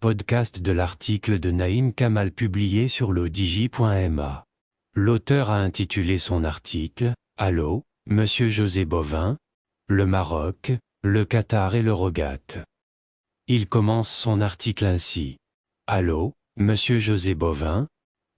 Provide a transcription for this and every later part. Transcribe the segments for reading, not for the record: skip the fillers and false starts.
podcast de l'article de Naïm Kamal publié sur lodigi.ma. L'auteur a intitulé son article « Allô, Monsieur José Bovin, le Maroc, le Qatar et le Rogat ». Il commence son article ainsi. « Allô, Monsieur José Bovin ?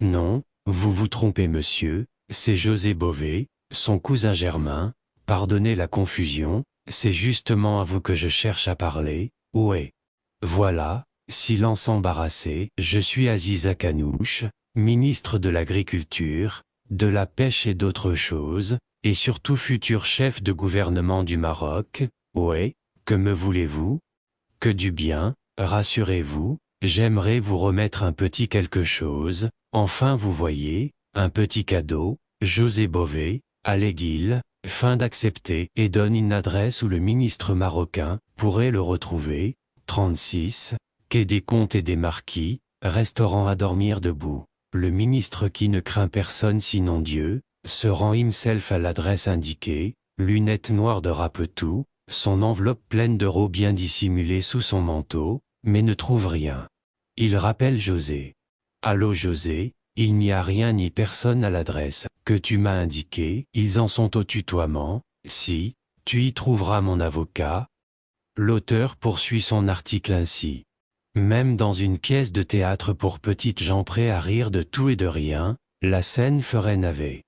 Non, vous vous trompez monsieur, c'est José Bové, son cousin germain, pardonnez la confusion, c'est justement à vous que je cherche à parler, ouais. Voilà, silence embarrassé, je suis Aziza Kanouche, ministre de l'Agriculture, de la Pêche et d'autres choses, et surtout futur chef de gouvernement du Maroc, ouais, que me voulez-vous ? Que du bien, rassurez-vous, j'aimerais vous remettre un petit quelque chose, enfin vous voyez, un petit cadeau, José Bové, Alléguil, fin d'accepter et donne une adresse où le ministre marocain pourrait le retrouver, 36, quai des Comtes et des Marquis, restaurant à dormir debout. Le ministre qui ne craint personne sinon Dieu, se rend himself à l'adresse indiquée, lunettes noires de rapetou, son enveloppe pleine d'euros bien dissimulée sous son manteau, mais ne trouve rien. Il rappelle José. Allô José, il n'y a rien ni personne à l'adresse que tu m'as indiquée, ils en sont au tutoiement, si, tu y trouveras mon avocat. L'auteur poursuit son article ainsi. Même dans une pièce de théâtre pour petites gens prêts à rire de tout et de rien, la scène ferait navet.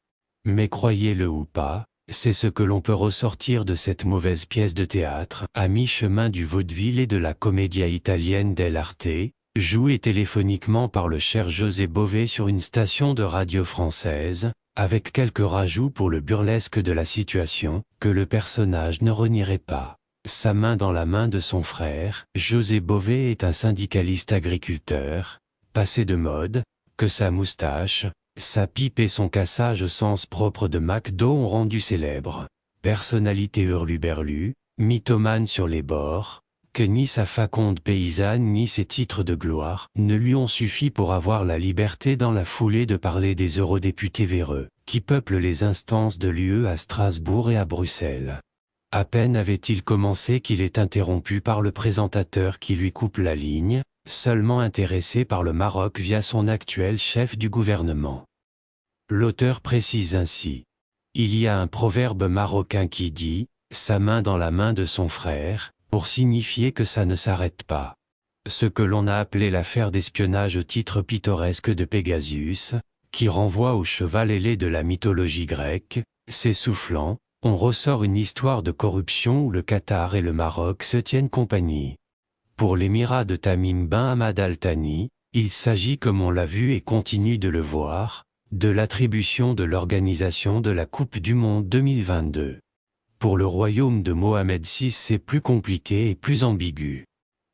Mais croyez-le ou pas, c'est ce que l'on peut ressortir de cette mauvaise pièce de théâtre, à mi-chemin du vaudeville et de la commedia italienne dell'arte, jouée téléphoniquement par le cher José Bové sur une station de radio française, avec quelques rajouts pour le burlesque de la situation, que le personnage ne renierait pas. Sa main dans la main de son frère, José Bové est un syndicaliste agriculteur, passé de mode, que sa moustache, sa pipe et son cassage au sens propre de McDo ont rendu célèbre. Personnalité hurluberlu, mythomane sur les bords, que ni sa faconde paysanne ni ses titres de gloire ne lui ont suffi pour avoir la liberté dans la foulée de parler des eurodéputés véreux, qui peuplent les instances de l'UE à Strasbourg et à Bruxelles. À peine avait-il commencé qu'il est interrompu par le présentateur qui lui coupe la ligne, seulement intéressé par le Maroc via son actuel chef du gouvernement. L'auteur précise ainsi. Il y a un proverbe marocain qui dit « sa main dans la main de son frère », pour signifier que ça ne s'arrête pas. Ce que l'on a appelé l'affaire d'espionnage au titre pittoresque de Pégasus, qui renvoie au cheval ailé de la mythologie grecque, s'essoufflant, on ressort une histoire de corruption où le Qatar et le Maroc se tiennent compagnie. Pour l'émirat de Tamim Ben Hamad Al Thani, il s'agit comme on l'a vu et continue de le voir, de l'attribution de l'organisation de la Coupe du Monde 2022. Pour le royaume de Mohamed VI c'est plus compliqué et plus ambigu.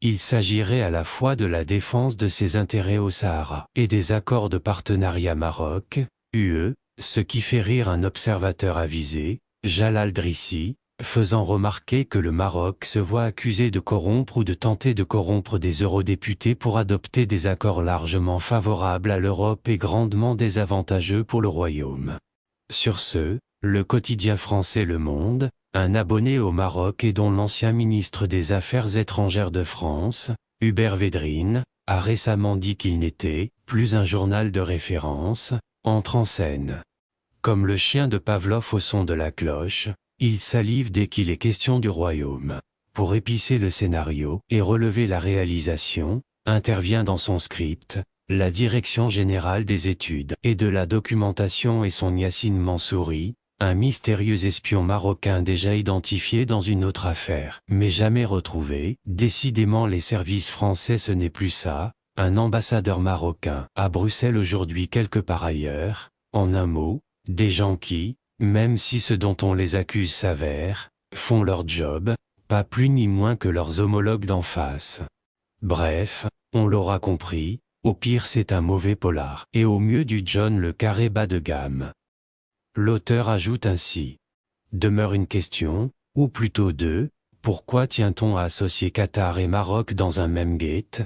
Il s'agirait à la fois de la défense de ses intérêts au Sahara et des accords de partenariat Maroc, UE, ce qui fait rire un observateur avisé, Jalal Drissi, faisant remarquer que le Maroc se voit accusé de corrompre ou de tenter de corrompre des eurodéputés pour adopter des accords largement favorables à l'Europe et grandement désavantageux pour le royaume. Sur ce, le quotidien français Le Monde, un abonné au Maroc et dont l'ancien ministre des Affaires étrangères de France, Hubert Védrine, a récemment dit qu'il n'était plus un journal de référence, entre en scène. Comme le chien de Pavlov au son de la cloche, il salive dès qu'il est question du royaume. Pour épicer le scénario et relever la réalisation, intervient dans son script, la Direction générale des études et de la documentation et son Yassine Mansouri, un mystérieux espion marocain déjà identifié dans une autre affaire, mais jamais retrouvé. Décidément les services français ce n'est plus ça, un ambassadeur marocain, à Bruxelles aujourd'hui quelque part ailleurs, en un mot, des gens qui, même si ce dont on les accuse s'avère, font leur job, pas plus ni moins que leurs homologues d'en face. Bref, on l'aura compris, au pire c'est un mauvais polar, et au mieux du John le Carré bas de gamme. L'auteur ajoute ainsi. Demeure une question, ou plutôt deux, pourquoi tient-on à associer Qatar et Maroc dans un même gate ?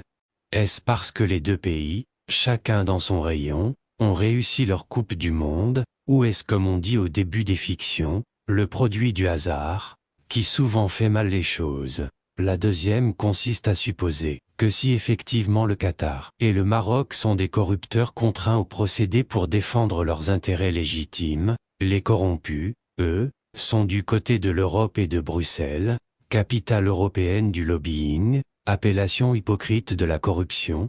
Est-ce parce que les deux pays, chacun dans son rayon, ont réussi leur Coupe du Monde, ou est-ce comme on dit au début des fictions, le produit du hasard, qui souvent fait mal les choses ? La deuxième consiste à supposer que si effectivement le Qatar et le Maroc sont des corrupteurs contraints au procédé pour défendre leurs intérêts légitimes, les corrompus, eux, sont du côté de l'Europe et de Bruxelles, capitale européenne du lobbying, appellation hypocrite de la corruption.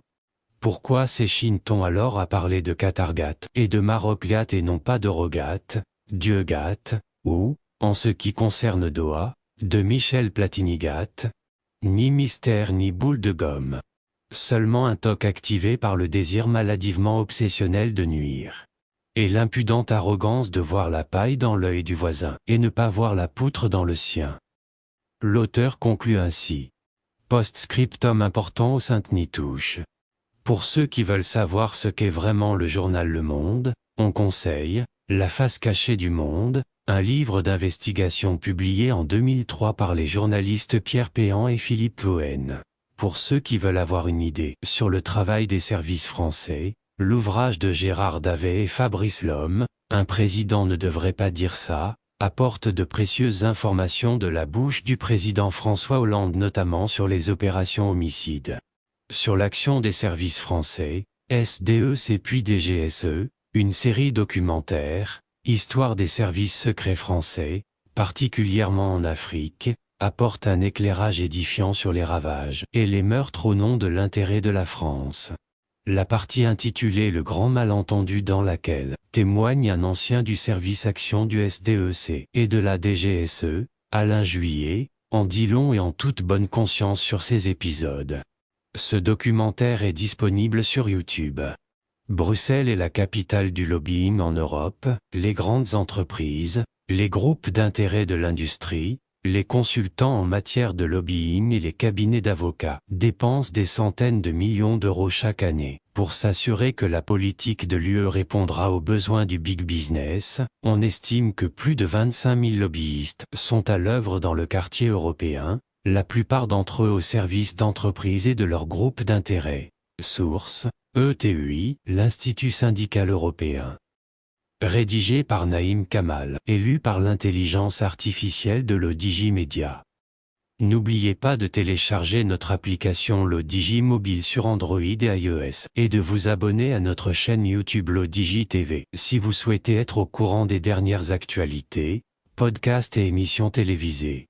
Pourquoi s'échine-t-on alors à parler de Qatargate et de Marocgate et non pas d'Eurogate, Dieu-gate, ou, en ce qui concerne Doha, de Michel Platini-gate? Ni mystère ni boule de gomme. Seulement un toc activé par le désir maladivement obsessionnel de nuire. Et l'impudente arrogance de voir la paille dans l'œil du voisin et ne pas voir la poutre dans le sien. L'auteur conclut ainsi. Post-scriptum important aux Sainte-Nitouche. Pour ceux qui veulent savoir ce qu'est vraiment le journal Le Monde, on conseille La face cachée du Monde, un livre d'investigation publié en 2003 par les journalistes Pierre Péan et Philippe Cohen. Pour ceux qui veulent avoir une idée sur le travail des services français, l'ouvrage de Gérard Davet et Fabrice Lhomme, Un président ne devrait pas dire ça, apporte de précieuses informations de la bouche du président François Hollande notamment sur les opérations homicides. Sur l'action des services français, SDEC puis DGSE, une série documentaire, Histoire des services secrets français, particulièrement en Afrique, apporte un éclairage édifiant sur les ravages et les meurtres au nom de l'intérêt de la France. La partie intitulée Le grand malentendu dans laquelle témoigne un ancien du service action du SDEC et de la DGSE, Alain Juillet, en dit long et en toute bonne conscience sur ces épisodes. Ce documentaire est disponible sur YouTube. Bruxelles est la capitale du lobbying en Europe, les grandes entreprises, les groupes d'intérêt de l'industrie, les consultants en matière de lobbying et les cabinets d'avocats dépensent des centaines de millions d'euros chaque année pour s'assurer que la politique de l'UE répondra aux besoins du big business. On estime que plus de 25 000 lobbyistes sont à l'œuvre dans le quartier européen, la plupart d'entre eux au service d'entreprises et de leurs groupes d'intérêt. Source, ETUI, l'Institut syndical européen. Rédigé par Naïm Kamal et lu par l'intelligence artificielle de l'Odigi Media. N'oubliez pas de télécharger notre application l'Odigi mobile sur Android et iOS et de vous abonner à notre chaîne YouTube l'Odigi TV si vous souhaitez être au courant des dernières actualités, podcasts et émissions télévisées.